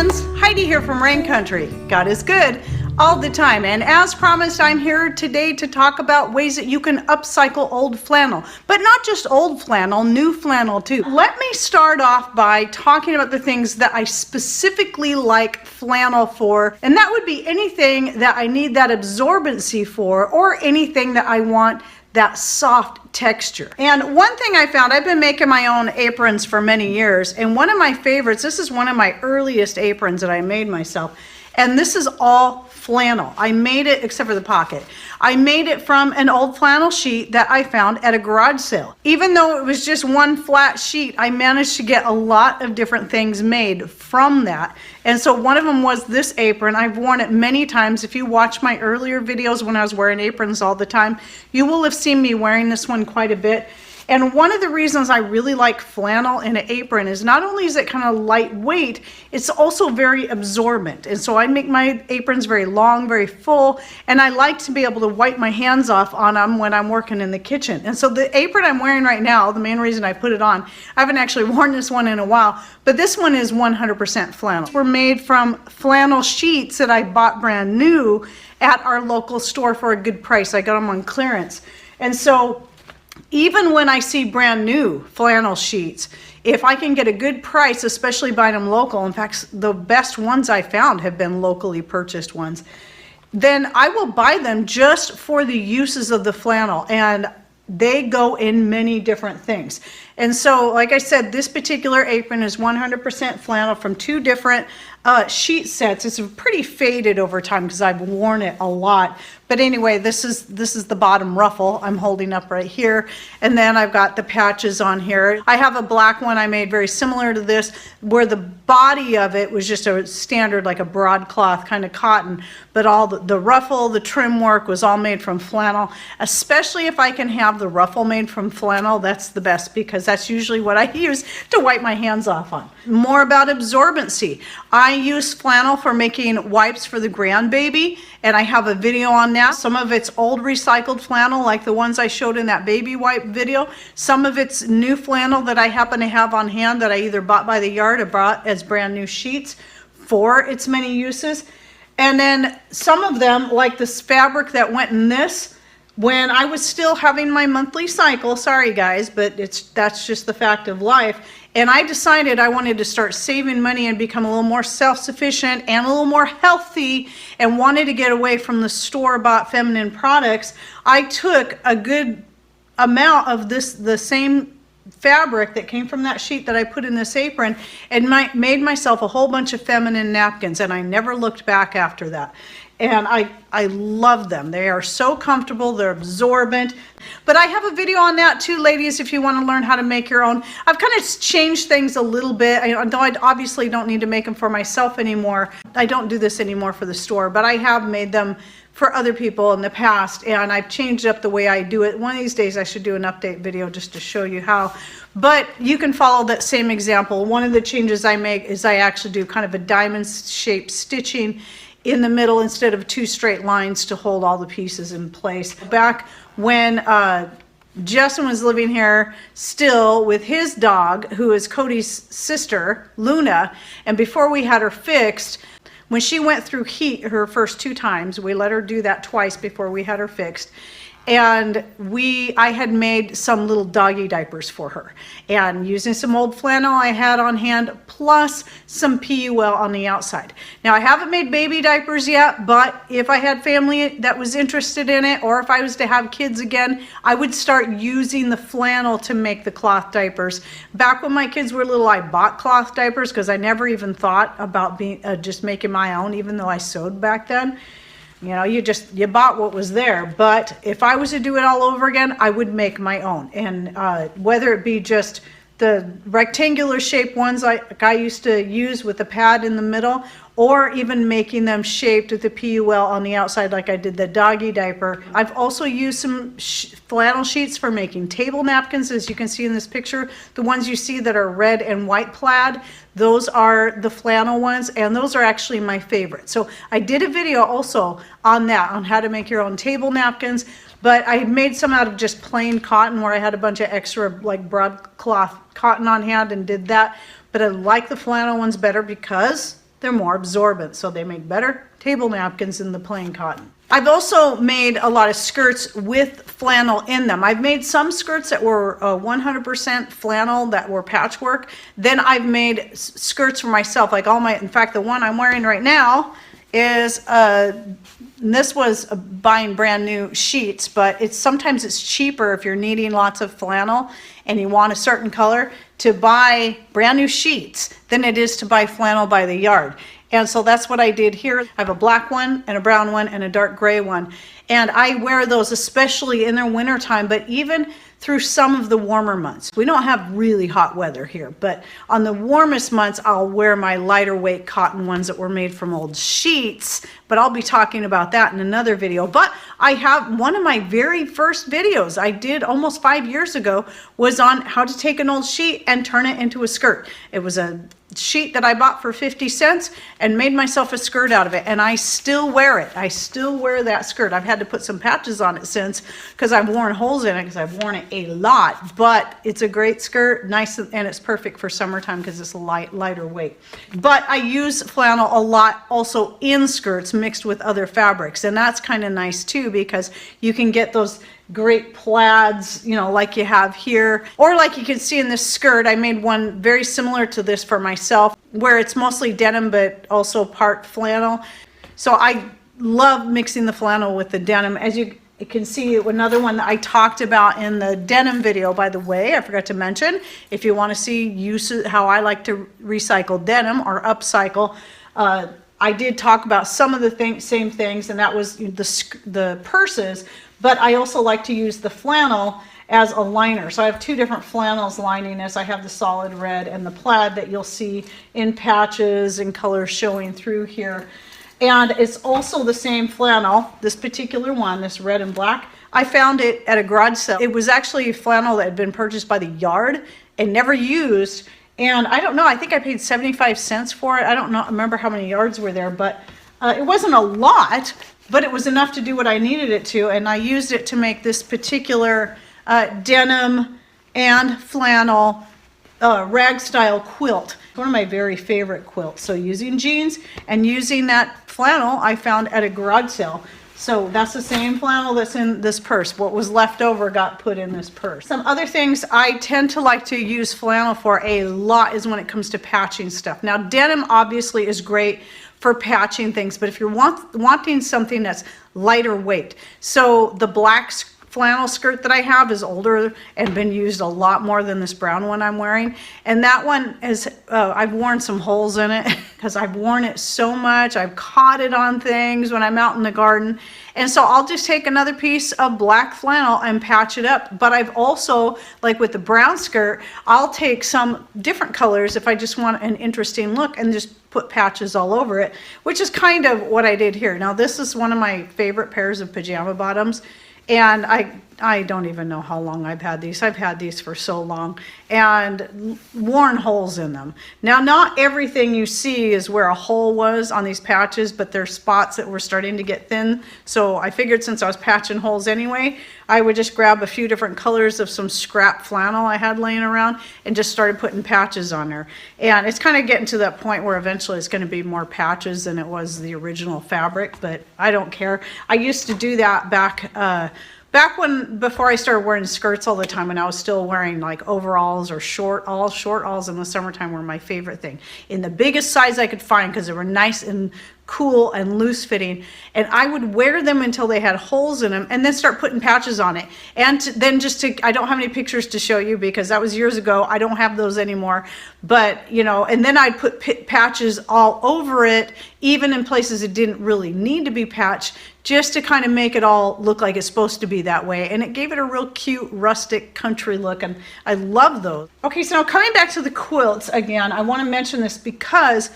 friends, Heidi here from Rain Country. God is good all the time, and as promised, I'm here today to talk about ways that you can upcycle old flannel, but not just old flannel, new flannel too. Let me start off by talking about the things that I specifically like flannel for, and that would be anything that I need that absorbency for, or anything that I want that soft texture. And one thing I found, I've been making my own aprons for many years, and one of my favorites, this is one of my earliest aprons that I made myself, and this is all flannel. I made it, except for the pocket, I made it from an old flannel sheet that I found at a garage sale. Even though it was just one flat sheet, I managed to get a lot of different things made from that. And so one of them was this apron. I've worn it many times. If you watch my earlier videos when I was wearing aprons all the time, you will have seen me wearing this one quite a bit. And one of the reasons I really like flannel in an apron is not only is it kind of lightweight, it's also very absorbent. And so I make my aprons very long, very full, and I like to be able to wipe my hands off on them when I'm working in the kitchen. And so the apron I'm wearing right now, the main reason I put it on, I haven't actually worn this one in a while, but this one is 100% flannel. We're made from flannel sheets that I bought brand new at our local store for a good price. I got them on clearance. And so even when I see brand new flannel sheets, if I can get a good price, especially buying them local, in fact, the best ones I found have been locally purchased ones, then I will buy them just for the uses of the flannel. And they go in many different things. And so, like I said, this particular apron is 100% flannel from two different sheet sets. It's pretty faded over time because I've worn it a lot. But anyway, this is the bottom ruffle I'm holding up right here. And then I've got the patches on here. I have a black one I made very similar to this, where the body of it was just a standard, like a broadcloth kind of cotton. But all the ruffle, the trim work was all made from flannel. Especially if I can have the ruffle made from flannel, that's the best, because that's usually what I use to wipe my hands off on. More about absorbency. I use flannel for making wipes for the grandbaby, and I have a video on that. Some of it's old recycled flannel, like the ones I showed in that baby wipe video. Some of it's new flannel that I happen to have on hand that I either bought by the yard or bought as brand new sheets for its many uses. And then some of them, like this fabric that went in this, when I was still having my monthly cycle, sorry guys, but that's just the fact of life, and I decided I wanted to start saving money and become a little more self-sufficient and a little more healthy, and wanted to get away from the store-bought feminine products, I took a good amount of the same fabric that came from that sheet that I put in this apron, and made myself a whole bunch of feminine napkins, and I never looked back after that. And I love them. They are so comfortable, they're absorbent. But I have a video on that too, ladies, if you want to learn how to make your own. I've kind of changed things a little bit. Though I obviously don't need to make them for myself anymore. I don't do this anymore for the store, but I have made them for other people in the past, and I've changed up the way I do it. One of these days I should do an update video just to show you how. But you can follow that same example. One of the changes I make is I actually do kind of a diamond shaped stitching in the middle instead of two straight lines to hold all the pieces in place. Back when Justin was living here still with his dog, who is Cody's sister, Luna, and before we had her fixed, when she went through heat her first 2 times, we let her do that twice before we had her fixed. And I had made some little doggy diapers for her, and using some old flannel I had on hand, plus some PUL on the outside. Now I haven't made baby diapers yet, but if I had family that was interested in it, or if I was to have kids again, I would start using the flannel to make the cloth diapers. Back when my kids were little, I bought cloth diapers because I never even thought about just making my own, even though I sewed back then. You know, you bought what was there. But if I was to do it all over again, I would make my own. And whether it be just the rectangular shaped ones I used to use with the pad in the middle, or even making them shaped with the PUL on the outside like I did the doggy diaper. I've also used some flannel sheets for making table napkins, as you can see in this picture. The ones you see that are red and white plaid, those are the flannel ones, and those are actually my favorite. So I did a video also on that, on how to make your own table napkins, but I made some out of just plain cotton where I had a bunch of extra like broadcloth cotton on hand and did that. But I like the flannel ones better because they're more absorbent, so they make better table napkins than the plain cotton. I've also made a lot of skirts with flannel in them. I've made some skirts that were 100% flannel that were patchwork. Then I've made skirts for myself, like all my, in fact, the one I'm wearing right now is, this was buying brand new sheets, but sometimes it's cheaper if you're needing lots of flannel and you want a certain color to buy brand new sheets than it is to buy flannel by the yard. And so that's what I did here. I have a black one and a brown one and a dark gray one. And I wear those especially in their winter time, but even through some of the warmer months. We don't have really hot weather here, but on the warmest months, I'll wear my lighter weight cotton ones that were made from old sheets, but I'll be talking about that in another video. But I have one of my very first videos I did almost 5 years ago was on how to take an old sheet and turn it into a skirt. It was a sheet that I bought for 50 cents and made myself a skirt out of it, and I still wear it. I still wear that skirt. I've had to put some patches on it since because I've worn holes in it because I've worn it a lot, but it's a great skirt, nice, and it's perfect for summertime because it's lighter weight. But I use flannel a lot also in skirts mixed with other fabrics, and that's kind of nice too because you can get those great plaids, you know, like you have here, or like you can see in this skirt. I made one very similar to this for myself where it's mostly denim but also part flannel. So I love mixing the flannel with the denim. As you can see, another one that I talked about in the denim video, by the way, I forgot to mention, if you want to see uses, how I like to recycle denim or upcycle, I did talk about some of the same things, and that was the purses, but I also like to use the flannel as a liner. So I have two different flannels lining this. I have the solid red and the plaid that you'll see in patches and colors showing through here. And it's also the same flannel, this particular one, this red and black. I found it at a garage sale. It was actually flannel that had been purchased by the yard and never used. And I don't know, I think I paid 75 cents for it. I don't remember how many yards were there, but it wasn't a lot, but it was enough to do what I needed it to. And I used it to make this particular denim and flannel rag style quilt. One of my very favorite quilts. So using jeans and using that flannel I found at a garage sale. So that's the same flannel that's in this purse. What was left over got put in this purse. Some other things I tend to like to use flannel for a lot is when it comes to patching stuff. Now denim obviously is great for patching things, but if you're wanting something that's lighter weight. So the black flannel skirt that I have is older and been used a lot more than this brown one I'm wearing. And that one is, I've worn some holes in it because I've worn it so much. I've caught it on things when I'm out in the garden. And so I'll just take another piece of black flannel and patch it up. But I've also, like with the brown skirt, I'll take some different colors if I just want an interesting look and just put patches all over it, which is kind of what I did here. Now this is one of my favorite pairs of pajama bottoms. And I don't even know how long I've had these. I've had these for so long and worn holes in them. Now, not everything you see is where a hole was on these patches, but there's spots that were starting to get thin. So I figured since I was patching holes anyway, I would just grab a few different colors of some scrap flannel I had laying around and just started putting patches on there. And it's kind of getting to that point where eventually it's going to be more patches than it was the original fabric, but I don't care. I used to do that back before I started wearing skirts all the time, and I was still wearing like overalls or short alls in the summertime were my favorite thing. In the biggest size I could find because they were nice and cool and loose fitting, and I would wear them until they had holes in them and then start putting patches on it. And then I don't have any pictures to show you because that was years ago. I don't have those anymore, but you know, and then I'd put patches all over it, even in places it didn't really need to be patched, just to kind of make it all look like it's supposed to be that way. And it gave it a real cute rustic country look, and I love those. Okay, so now coming back to the quilts again, I want to mention this because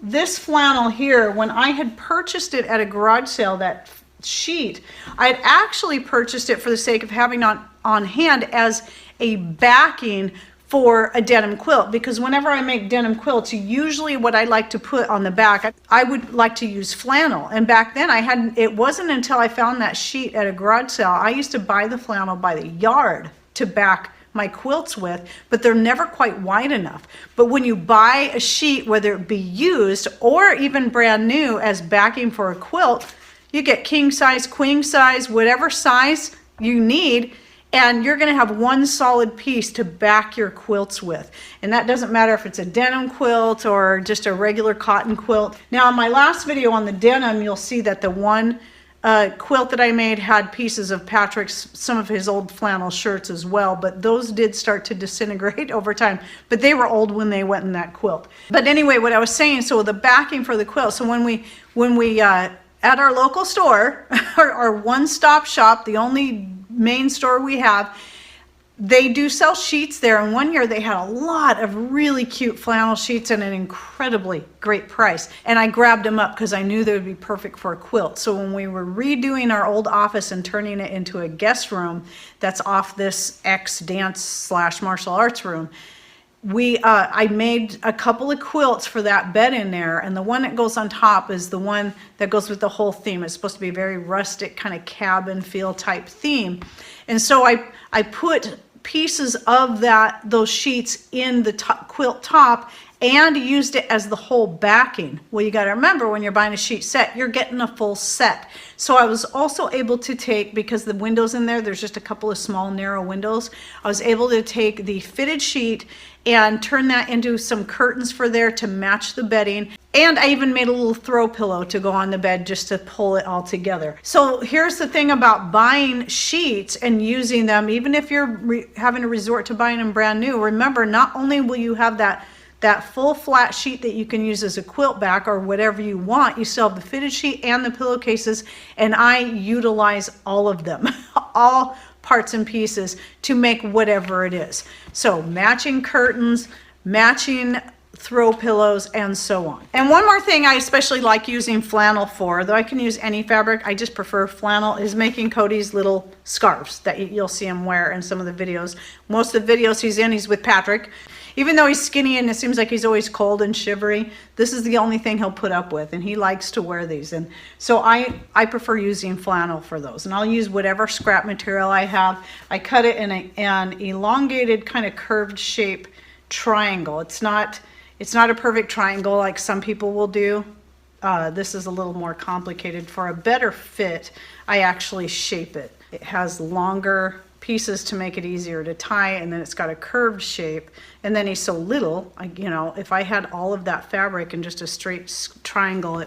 this flannel here, when I had purchased it at a garage sale, that sheet, I had actually purchased it for the sake of having on hand as a backing for a denim quilt, because whenever I make denim quilts, usually what I like to put on the back, I would like to use flannel. And back then it wasn't until I found that sheet at a garage sale. I used to buy the flannel by the yard to back my quilts with, but they're never quite wide enough. But when you buy a sheet, whether it be used or even brand new as backing for a quilt, you get king size, queen size, whatever size you need, and you're gonna have one solid piece to back your quilts with. And that doesn't matter if it's a denim quilt or just a regular cotton quilt. Now in my last video on the denim, you'll see that the one quilt that I made had pieces of Patrick's, some of his old flannel shirts as well, but those did start to disintegrate over time, but they were old when they went in that quilt. But anyway, what I was saying, so the backing for the quilt, so when we at our local store, our one-stop shop, the only main store we have, they do sell sheets there. And one year they had a lot of really cute flannel sheets at an incredibly great price. And I grabbed them up because I knew they would be perfect for a quilt. So when we were redoing our old office and turning it into a guest room that's off this ex-dance/martial arts room, I made a couple of quilts for that bed in there, and the one that goes on top is the one that goes with the whole theme. It's supposed to be a very rustic kind of cabin feel type theme. And so I put pieces of those sheets in the quilt top and used it as the whole backing. Well, you got to remember, when you're buying a sheet set, you're getting a full set. So I was also able to take, because the windows in there's just a couple of small narrow windows, I was able to take the fitted sheet and turn that into some curtains for there to match the bedding. And I even made a little throw pillow to go on the bed just to pull it all together. So here's the thing about buying sheets and using them, even if you're having to resort to buying them brand new, remember, not only will you have that full flat sheet that you can use as a quilt back or whatever you want, you still have the fitted sheet and the pillowcases, and I utilize all of them, all parts and pieces to make whatever it is. So matching curtains, matching throw pillows, and so on. And one more thing I especially like using flannel for, though I can use any fabric, I just prefer flannel, is making Cody's little scarves that you'll see him wear in some of the videos. Most of the videos he's with Patrick. Even though he's skinny and it seems like he's always cold and shivery, this is the only thing he'll put up with, and he likes to wear these. And so I prefer using flannel for those, and I'll use whatever scrap material I have. I cut it in an elongated kind of curved shape triangle. It's not a perfect triangle like some people will do. This is a little more complicated. For a better fit, I actually shape it. It has longer pieces to make it easier to tie, and then it's got a curved shape, and then he's so little, if I had all of that fabric in just a straight triangle,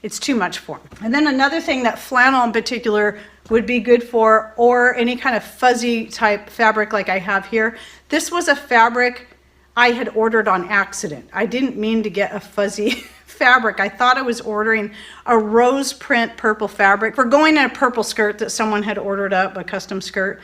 it's too much for him. And then another thing that flannel in particular would be good for, or any kind of fuzzy type fabric like I have here, this was a fabric I had ordered on accident. I didn't mean to get a fuzzy fabric. I thought I was ordering a rose print purple fabric for going in a purple skirt that someone had ordered up, a custom skirt.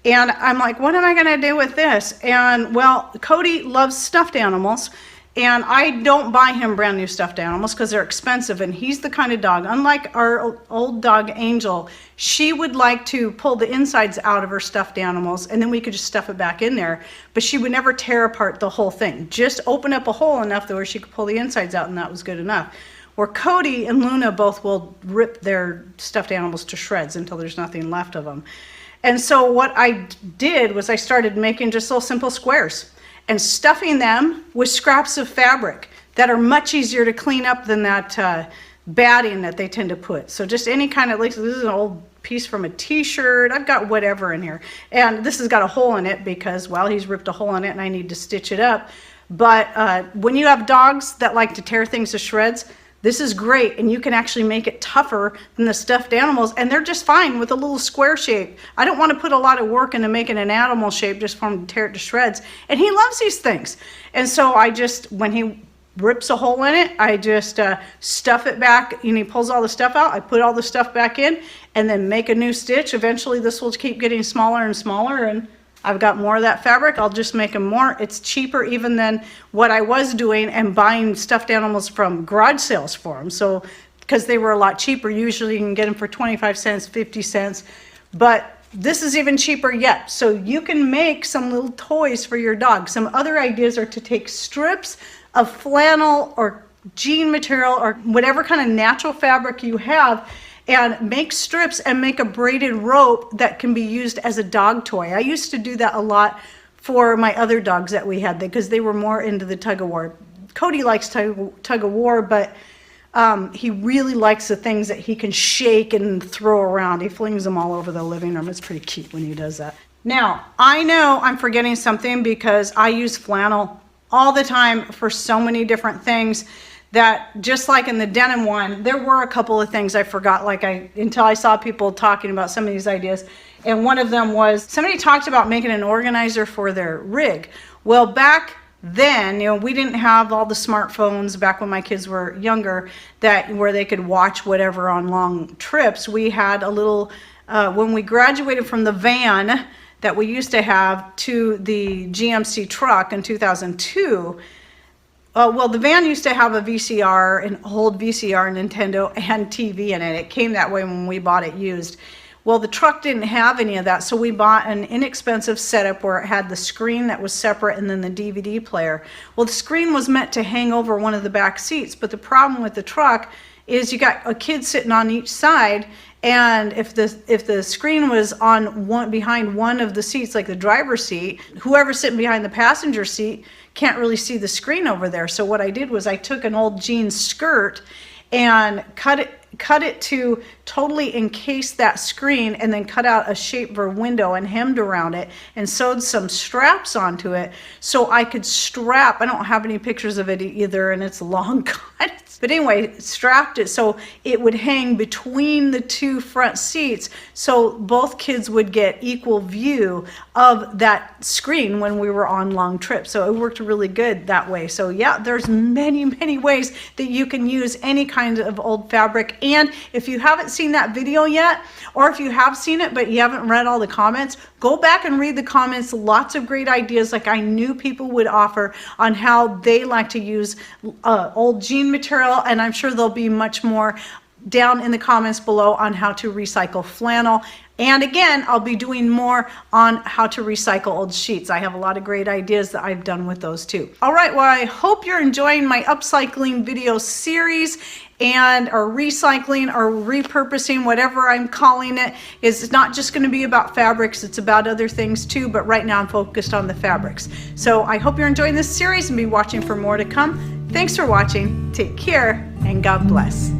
And I'm like, what am I going to do with this? And well, Cody loves stuffed animals, and I don't buy him brand new stuffed animals because they're expensive, and he's the kind of dog, unlike our old dog Angel, she would like to pull the insides out of her stuffed animals, and then we could just stuff it back in there, but she would never tear apart the whole thing. Just open up a hole enough where she could pull the insides out, and that was good enough. Where Cody and Luna both will rip their stuffed animals to shreds until there's nothing left of them. And so what I did was I started making just little simple squares and stuffing them with scraps of fabric that are much easier to clean up than that batting that they tend to put. So just any kind of, like, this is an old piece from a t-shirt. I've got whatever in here. And this has got a hole in it because, well, he's ripped a hole in it and I need to stitch it up. But when you have dogs that like to tear things to shreds, this is great, and you can actually make it tougher than the stuffed animals, and they're just fine with a little square shape. I don't want to put a lot of work into making an animal shape just for him to tear it to shreds, and he loves these things. And so I just, when he rips a hole in it, I just stuff it back, and he pulls all the stuff out, I put all the stuff back in, and then make a new stitch. Eventually this will keep getting smaller and smaller, and I've got more of that fabric. I'll just make them more. It's cheaper even than what I was doing and buying stuffed animals from garage sales for them. So, because they were a lot cheaper. Usually you can get them for 25 cents, 50 cents, but this is even cheaper yet. So you can make some little toys for your dog. Some other ideas are to take strips of flannel or jean material or whatever kind of natural fabric you have, and make strips and make a braided rope that can be used as a dog toy. I used to do that a lot for my other dogs that we had, because they were more into the tug of war. Cody likes tug of war, but he really likes the things that he can shake and throw around. He flings them all over the living room. It's pretty cute when he does that. Now, I know I'm forgetting something because I use flannel all the time for so many different things that, just like in the denim one, there were a couple of things I forgot, until I saw people talking about some of these ideas. And one of them was, somebody talked about making an organizer for their rig. Well, back then, we didn't have all the smartphones back when my kids were younger where they could watch whatever on long trips. We had a little, when we graduated from the van that we used to have to the GMC truck in 2002, well, the van used to have a VCR, an old VCR, Nintendo, and TV in it. It came that way when we bought it used. Well, the truck didn't have any of that, so we bought an inexpensive setup where it had the screen that was separate and then the DVD player. Well, the screen was meant to hang over one of the back seats, but the problem with the truck is you got a kid sitting on each side, and if the screen was on behind one of the seats, like the driver's seat, whoever's sitting behind the passenger seat can't really see the screen over there. So what I did was I took an old jean skirt and cut it to totally encase that screen, and then cut out a shape for a window and hemmed around it and sewed some straps onto it so I could strap. I don't have any pictures of it either, and it's long cut. But anyway, strapped it so it would hang between the two front seats, so both kids would get equal view of that screen when we were on long trips. So it worked really good that way. So yeah, there's many, many ways that you can use any kind of old fabric. And if you haven't seen that video yet, or if you have seen it but you haven't read all the comments, go back and read the comments. Lots of great ideas like I knew people would offer on how they like to use old jean material, and I'm sure there'll be much more down in the comments below on how to recycle flannel. And again, I'll be doing more on how to recycle old sheets. I have a lot of great ideas that I've done with those too. All right, well, I hope you're enjoying my upcycling video series, or recycling or repurposing, whatever I'm calling it. It's not just going to be about fabrics, it's about other things too, but right now I'm focused on the fabrics. So I hope you're enjoying this series and be watching for more to come. Thanks for watching, take care, and God bless.